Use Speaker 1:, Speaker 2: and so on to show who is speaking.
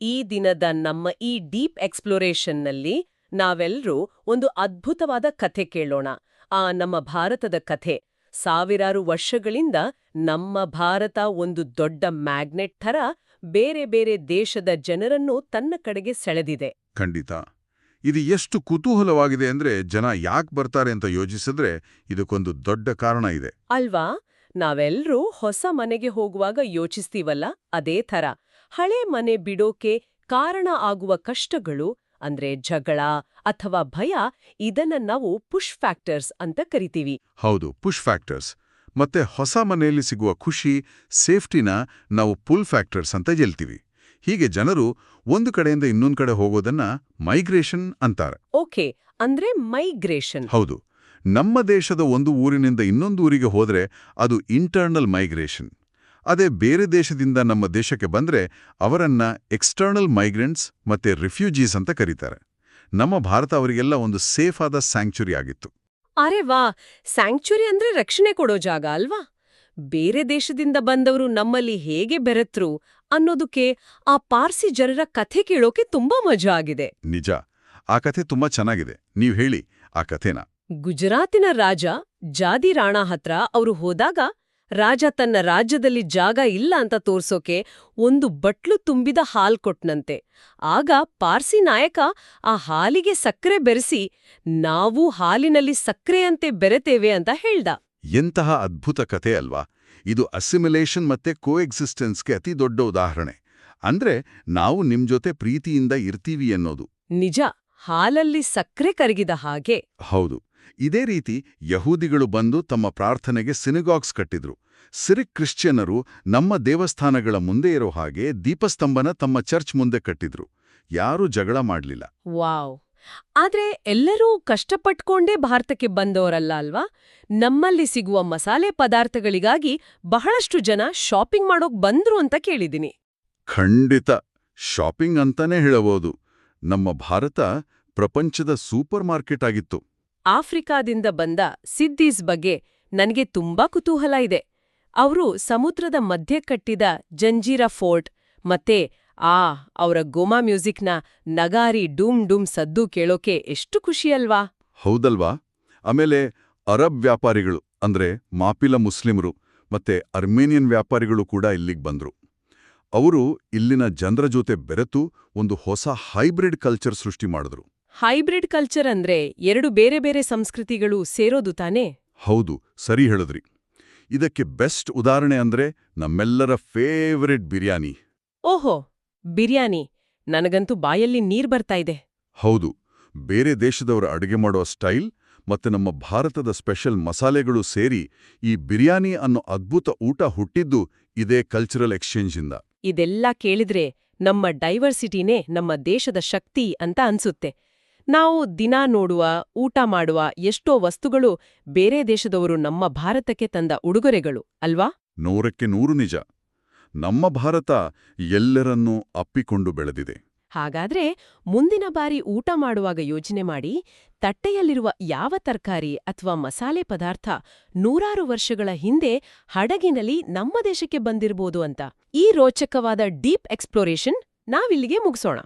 Speaker 1: ಈ ದಿನದ ನಮ್ಮ ಈ ಡೀಪ್ ಎಕ್ಸ್ಪ್ಲೋರೇಷನ್ನಲ್ಲಿ ನಾವೆಲ್ಲರೂ ಒಂದು ಅದ್ಭುತವಾದ ಕಥೆ ಕೇಳೋಣ. ನಮ್ಮ ಭಾರತದ ಕಥೆ. ಸಾವಿರಾರು ವರ್ಷಗಳಿಂದ ನಮ್ಮ ಭಾರತ ಒಂದು ದೊಡ್ಡ ಮ್ಯಾಗ್ನೆಟ್ ಥರ ಬೇರೆ ಬೇರೆ ದೇಶದ ಜನರನ್ನು ತನ್ನ ಕಡೆಗೆ ಸೆಳೆದಿದೆ.
Speaker 2: ಖಂಡಿತ. ಇದು ಎಷ್ಟು ಕುತೂಹಲವಾಗಿದೆ ಅಂದ್ರೆ ಜನ ಯಾಕೆ ಬರ್ತಾರೆ ಅಂತ ಯೋಚಿಸಿದ್ರೆ ಇದಕ್ಕೊಂದು ದೊಡ್ಡ ಕಾರಣ ಇದೆ
Speaker 1: ಅಲ್ವಾ? ನಾವೆಲ್ಲರೂ ಹೊಸ ಮನೆಗೆ ಹೋಗುವಾಗ ಯೋಚಿಸ್ತೀವಲ್ಲ, ಅದೇ ಥರ ಹಳೆ ಮನೆ ಬಿಡೋಕೆ ಕಾರಣ ಆಗುವ ಕಷ್ಟಗಳು ಅಂದ್ರೆ ಜಗಳ ಅಥವಾ ಭಯ, ಇದನ್ನ ನಾವು ಪುಷ್ ಫ್ಯಾಕ್ಟರ್ಸ್ ಅಂತ ಕರಿತೀವಿ.
Speaker 2: ಹೌದು, ಪುಷ್ ಫ್ಯಾಕ್ಟರ್ಸ್. ಮತ್ತೆ ಹೊಸ ಮನೆಯಲ್ಲಿ ಸಿಗುವ ಖುಷಿ, ಸೇಫ್ಟಿನ ನಾವು ಪುಲ್ ಫ್ಯಾಕ್ಟರ್ಸ್ ಅಂತ ಹೇಳ್ತೀವಿ. ಹೀಗೆ ಜನರು ಒಂದು ಕಡೆಯಿಂದ ಇನ್ನೊಂದು ಕಡೆ ಹೋಗೋದನ್ನ ಮೈಗ್ರೇಷನ್ ಅಂತಾರೆ.
Speaker 1: ಓಕೆ, ಅಂದ್ರೆ ಮೈಗ್ರೇಷನ್.
Speaker 2: ಹೌದು. ನಮ್ಮ ದೇಶದ ಒಂದು ಊರಿನಿಂದ ಇನ್ನೊಂದು ಊರಿಗೆ ಹೋದ್ರೆ ಅದು ಇಂಟರ್ನಲ್ ಮೈಗ್ರೇಷನ್. ಅದೇ ಬೇರೆ ದೇಶದಿಂದ ನಮ್ಮ ದೇಶಕ್ಕೆ ಬಂದ್ರೆ ಅವರನ್ನ ಎಕ್ಸ್ಟರ್ನಲ್ ಮೈಗ್ರೆಂಟ್ಸ್ ಮತ್ತೆ ರಿಫ್ಯೂಜೀಸ್ ಅಂತ ಕರೀತಾರೆ. ನಮ್ಮ ಭಾರತ ಅವರಿಗೆಲ್ಲ ಒಂದು ಸೇಫ್ ಆದ ಸ್ಯಾಂಕ್ಚುರಿ ಆಗಿತ್ತು.
Speaker 1: ಅರೆ ವಾ, ಸ್ಯಾಂಕ್ಚುರಿ ಅಂದ್ರೆ ರಕ್ಷಣೆ ಕೊಡೋ ಜಾಗ ಅಲ್ವಾ? ಬೇರೆ ದೇಶದಿಂದ ಬಂದವರು ನಮ್ಮಲ್ಲಿ ಹೇಗೆ ಬೆರೆತ್ರು ಅನ್ನೋದಕ್ಕೆ ಆ ಪಾರ್ಸಿ ಜನರ ಕಥೆ ಕೇಳೋಕೆ ತುಂಬಾ ಮಜಾ ಆಗಿದೆ.
Speaker 2: ನಿಜ, ಆ ಕಥೆ ತುಂಬಾ ಚೆನ್ನಾಗಿದೆ. ನೀವ್ ಹೇಳಿ ಆ ಕಥೆನ.
Speaker 1: ಗುಜರಾತಿನ ರಾಜ ಜಾದಿ ರಾಣಾ ಹತ್ರ ಅವರು ಹೋದಾಗ ರಾಜ ತನ್ನ ರಾಜ್ಯದಲ್ಲಿ ಜಾಗ ಇಲ್ಲ ಅಂತ ತೋರ್ಸೋಕೆ ಒಂದು ಬಟ್ಲು ತುಂಬಿದ ಹಾಲ್ ಕೊಟ್ನಂತೆ. ಆಗ ಪಾರ್ಸಿ ನಾಯಕ ಆ ಹಾಲಿಗೆ ಸಕ್ಕರೆ ಬೆರೆಸಿ, ನಾವು ಹಾಲಿನಲ್ಲಿ ಸಕ್ಕರೆಯಂತೆ ಬೆರೆತೇವೆ ಅಂತ ಹೇಳ್ದ.
Speaker 2: ಎಂತಹ ಅದ್ಭುತ ಕಥೆ ಅಲ್ವಾ? ಇದು ಅಸಿಮಿಲೇಷನ್ ಮತ್ತೆ ಕೋಎಕ್ಸಿಸ್ಟೆನ್ಸ್ಗೆ ಅತಿ ದೊಡ್ಡ ಉದಾಹರಣೆ. ಅಂದ್ರೆ ನಾವು ನಿಮ್ ಜೊತೆ ಪ್ರೀತಿಯಿಂದ ಇರ್ತೀವಿ ಅನ್ನೋದು.
Speaker 1: ನಿಜ, ಹಾಲಲ್ಲಿ ಸಕ್ಕರೆ ಕರಗಿದ ಹಾಗೆ.
Speaker 2: ಹೌದು. ಇದೇ ರೀತಿ ಯಹೂದಿಗಳು ಬಂದು ತಮ್ಮ ಪ್ರಾರ್ಥನೆಗೆ ಸಿನಗಾಗ್ಸ್ ಕಟ್ಟಿದ್ರು. ಸಿರಿಕ್ ಕ್ರಿಶ್ಚಿಯನ್ನರು ನಮ್ಮ ದೇವಸ್ಥಾನಗಳ ಮುಂದೆ ಇರೋ ಹಾಗೆ ದೀಪಸ್ತಂಭನ ತಮ್ಮ ಚರ್ಚ್ ಮುಂದೆ ಕಟ್ಟಿದ್ರು. ಯಾರೂ ಜಗಳ ಮಾಡ್ಲಿಲ್ಲ.
Speaker 1: ವಾವ್! ಆದ್ರೆ ಎಲ್ಲರೂ ಕಷ್ಟಪಟ್ಕೊಂಡೇ ಭಾರತಕ್ಕೆ ಬಂದವರಲ್ಲ ಅಲ್ವಾ? ನಮ್ಮಲ್ಲಿ ಸಿಗುವ ಮಸಾಲೆ ಪದಾರ್ಥಗಳಿಗಾಗಿ ಬಹಳಷ್ಟು ಜನ ಶಾಪಿಂಗ್ ಮಾಡೋಕ್ ಬಂದ್ರು ಅಂತ ಕೇಳಿದೀನಿ.
Speaker 2: ಖಂಡಿತ, ಶಾಪಿಂಗ್ ಅಂತಾನೆ ಹೇಳಬಹುದು. ನಮ್ಮ ಭಾರತ ಪ್ರಪಂಚದ ಸೂಪರ್ ಮಾರ್ಕೆಟ್ ಆಗಿತ್ತು.
Speaker 1: ಆಫ್ರಿಕಾದಿಂದ ಬಂದ ಸಿದ್ದೀಸ್ ಬಗ್ಗೆ ನನಗೆ ತುಂಬಾ ಕುತೂಹಲ ಇದೆ. ಅವರು ಸಮುದ್ರದ ಮಧ್ಯೆ ಕಟ್ಟಿದ ಜಂಜೀರಾ ಫೋರ್ಟ್ ಮತ್ತೆ ಅವರ ಗೋಮಾ ಮ್ಯೂಸಿಕ್ನ ನಗಾರಿ ಡೂಮ್ ಡೂಮ್ ಸದ್ದು ಕೇಳೋಕೆ ಎಷ್ಟು ಖುಷಿಯಲ್ವಾ?
Speaker 2: ಹೌದಲ್ವಾ? ಆಮೇಲೆ ಅರಬ್ ವ್ಯಾಪಾರಿಗಳು ಅಂದ್ರೆ ಮಾಪಿಲ ಮುಸ್ಲಿಮರು ಮತ್ತೆ ಅರ್ಮೇನಿಯನ್ ವ್ಯಾಪಾರಿಗಳು ಕೂಡ ಇಲ್ಲಿಗೆ ಬಂದ್ರು. ಅವರು ಇಲ್ಲಿನ ಜನರ ಜೊತೆ ಬೆರೆತು ಒಂದು ಹೊಸ ಹೈಬ್ರಿಡ್ ಕಲ್ಚರ್ ಸೃಷ್ಟಿ ಮಾಡಿದ್ರು.
Speaker 1: ಹೈಬ್ರಿಡ್ ಕಲ್ಚರ್ ಅಂದ್ರೆ ಎರಡು ಬೇರೆ ಬೇರೆ ಸಂಸ್ಕೃತಿಗಳು ಸೇರೋದು ತಾನೇ?
Speaker 2: ಹೌದು, ಸರಿ ಹೇಳಿದ್ರಿ. ಇದಕ್ಕೆ ಬೆಸ್ಟ್ ಉದಾಹರಣೆ ಅಂದ್ರೆ ನಮ್ಮೆಲ್ಲರ ಫೇವರಿಟ್ ಬಿರಿಯಾನಿ.
Speaker 1: ಓಹೋ, ಬಿರಿಯಾನಿ! ನನಗಂತೂ ಬಾಯಲ್ಲಿ ನೀರ್ ಬರ್ತಾ ಇದೆ.
Speaker 2: ಹೌದು, ಬೇರೆ ದೇಶದವರ ಅಡುಗೆ ಮಾಡೋ ಸ್ಟೈಲ್ ಮತ್ತೆ ನಮ್ಮ ಭಾರತದ ಸ್ಪೆಷಲ್ ಮಸಾಲೆಗಳು ಸೇರಿ ಈ ಬಿರಿಯಾನಿ ಅನ್ನೋ ಅದ್ಭುತ ಊಟ ಹುಟ್ಟಿದ್ದು ಇದೇ ಕಲ್ಚರಲ್ ಎಕ್ಸ್ಚೇಂಜಿಂದ.
Speaker 1: ಇದೆಲ್ಲ ಕೇಳಿದ್ರೆ ನಮ್ಮ ಡೈವರ್ಸಿಟಿನೇ ನಮ್ಮ ದೇಶದ ಶಕ್ತಿ ಅಂತ ಅನ್ಸುತ್ತೆ. ನಾವು ದಿನಾ ನೋಡುವ, ಊಟ ಮಾಡುವ ಎಷ್ಟೋ ವಸ್ತುಗಳು ಬೇರೆ ದೇಶದವರು ನಮ್ಮ ಭಾರತಕ್ಕೆ ತಂದ ಉಡುಗೊರೆಗಳು ಅಲ್ವಾ?
Speaker 2: 100% ನಿಜ. ನಮ್ಮ ಭಾರತ ಎಲ್ಲರನ್ನೂ ಅಪ್ಪಿಕೊಂಡು ಬೆಳೆದಿದೆ.
Speaker 1: ಹಾಗಾದ್ರೆ ಮುಂದಿನ ಬಾರಿ ಊಟ ಮಾಡುವಾಗ ಯೋಚನೆ ಮಾಡಿ, ತಟ್ಟೆಯಲ್ಲಿರುವ ಯಾವ ತರಕಾರಿ ಅಥವಾ ಮಸಾಲೆ ಪದಾರ್ಥ ನೂರಾರು ವರ್ಷಗಳ ಹಿಂದೆ ಹಡಗಿನಲ್ಲಿ ನಮ್ಮ ದೇಶಕ್ಕೆ ಬಂದಿರ್ಬೋದು ಅಂತ. ಈ ರೋಚಕವಾದ ಡೀಪ್ ಎಕ್ಸ್ಪ್ಲೋರೇಷನ್ ನಾವಿಲ್ಲಿಗೆ ಮುಗಿಸೋಣ.